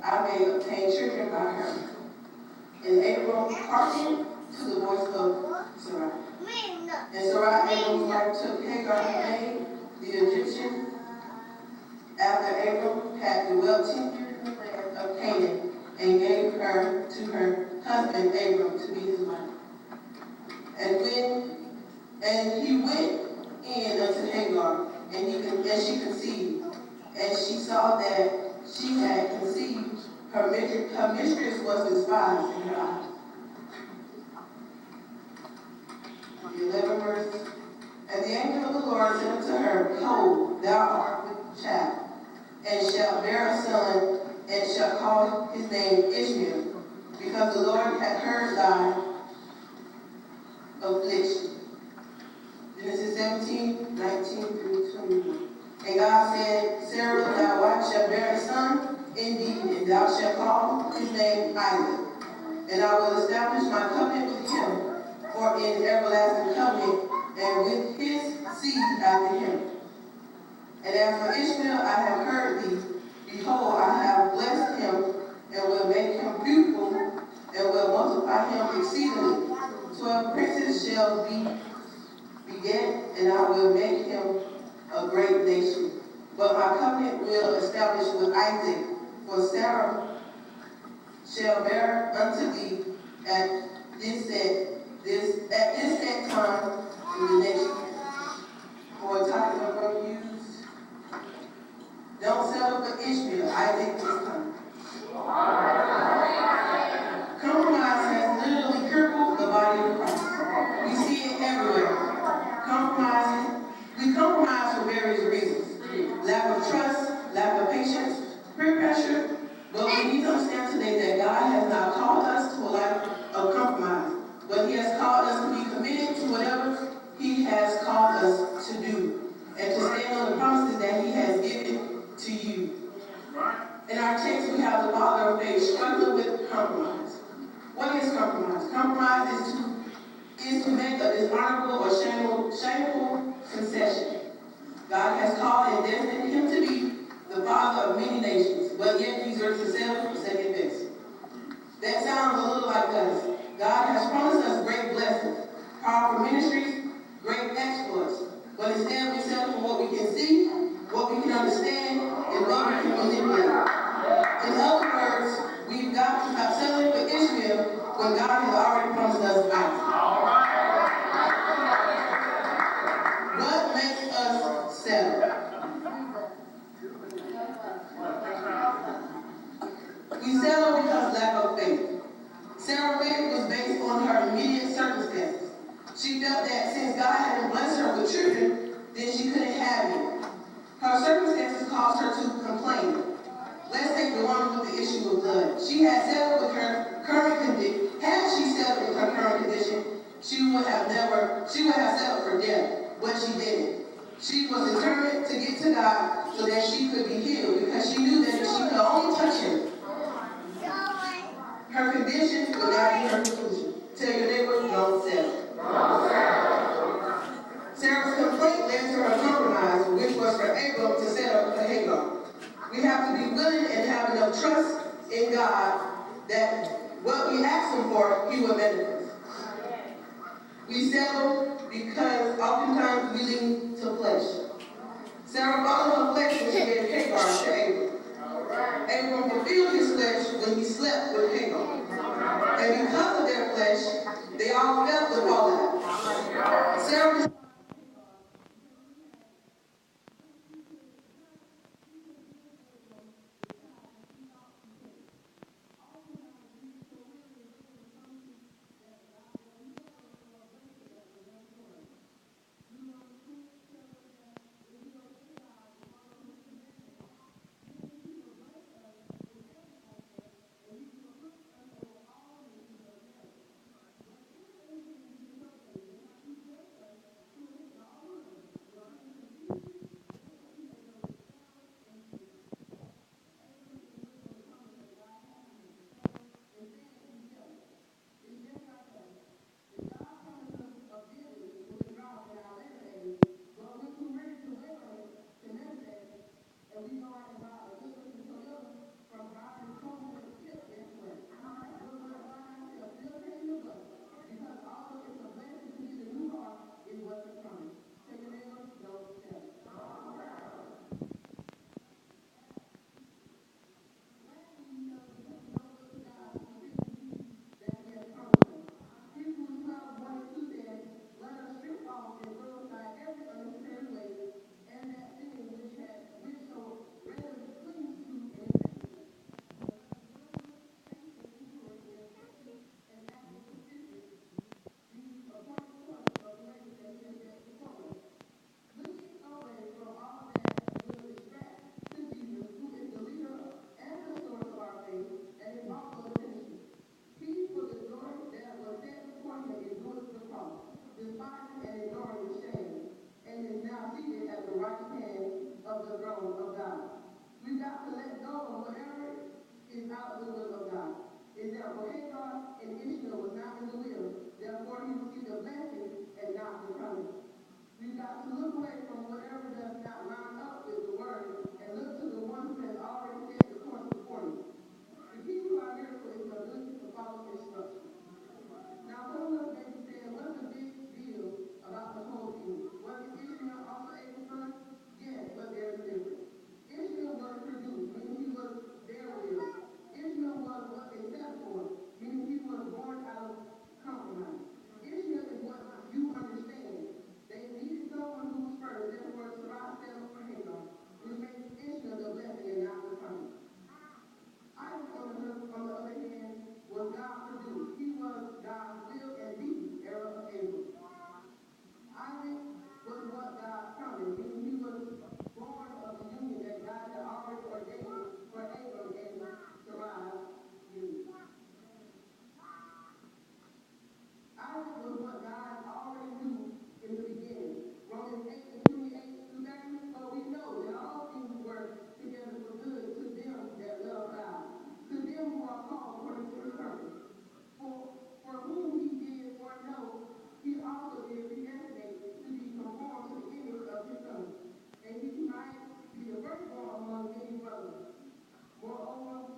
I may obtain children by her. And Abram hearkened to the voice of Sarai. And Sarai, Abram's wife, took Hagar, her maid, the Egyptian, after Abram had dwelt 10 years in the land of Canaan, and gave her to her husband Abram to be his wife. And he went in unto Hagar, and she conceived. And she saw that she had conceived, her mistress was despised in her eyes. The 11th verse. And the angel of the Lord said unto her, Behold, thou art with child, and shalt bear a son, and shalt call his name Ishmael, because the Lord hath heard thy affliction. Genesis 17, 19 through 21. And God said, Sarah, thy wife shall bear a son indeed, and thou shalt call his name Isaac. And I will establish my covenant with him for an everlasting covenant, and with his seed after him. And as for Ishmael, I have heard thee. Behold, I have blessed him, and will make him fruitful, and will multiply him exceedingly. 12 princes shall be beget, and I will make him a great nation. But my covenant will establish with Isaac, for Sarah shall bear unto thee at this set time in the next year. For a topic I'm going to use, don't settle for Ishmael, Isaac this time. Compromise has literally crippled the body of Christ. We see it everywhere. We compromise for various reasons. Lack of trust, lack of patience, peer pressure. But we need to understand today that God has not called us to a life of compromise, but he has called us to be committed to whatever he has called us to do, and to stand on the promises that he has given to you. In our text, we have the father of faith struggling with compromise. What is compromise? Compromise is to make a dishonorable or shameful concession. God has called and destined him to be the father of many nations, but yet he reserves himself for second best. That sounds a little like us. God has promised us great blessings, powerful ministries, great exploits, but instead we settle for what we can see, what we can understand, and what we can manipulate. In other words, we've got to stop settling for Ishmael when God has already promised us Isaac. What makes us settle? We settle because lack of faith. Sarah's faith was based on her immediate circumstances. She felt that since God hadn't blessed her with children, then she couldn't have it. Her circumstances caused her to complain. Let's take the woman with the issue of blood. She had settled with her current condition. Had she settled with her current condition, she would have settled for death, but she didn't. She was determined to get to God so that she could be healed, because she knew that if she could only touch him, her condition would not be her conclusion. Tell your neighbor, don't settle. Sarah's complaint led to her compromise, which was for Abram to settle for Hagar. We have to be willing and have enough trust in God that what we ask him for, he will manifest. We settle because oftentimes we lean to flesh. Sarah followed her flesh when she gave Hagar to Abram. Abram fulfilled his flesh when he slept with Hagar. And because of their flesh, they all felt the fallout. Sarah not the will of God. Is that for Hagar and Ishmael was not in the will, therefore he received a blessing and not the promise. You got to look away from whatever does not line up with the word and look to the one who has already set the course before you. The key to our miracle is the ability to follow instructions. Now, some of us may be saying, what's the big deal about the whole thing? Was Ishmael also Abel's son? Yes, but there's a difference. Ishmael was produced, meaning he was their will. Ishmael was what they set for, meaning he was born out of compromise. Ishmael is what you understand. They needed someone who was first, therefore Sarah settled for Hagar, which makes Ishmael the blessing and not the promise. Isaac, on the other hand, was God produced. He was God's will and deed, era of Abel. Isaac was what God promised, meaning he was born of the union that God had already ordained for Abram and Sarai's union. Isaac was what God already knew in the beginning. Romans 8:28 through 30, but we know that all things work together for good to them that love God, to them who are called according to his purpose. For whom he did foreknow, he also did predestinate to be conformed to the image of his son, and he might be the firstborn among many brothers. Moreover,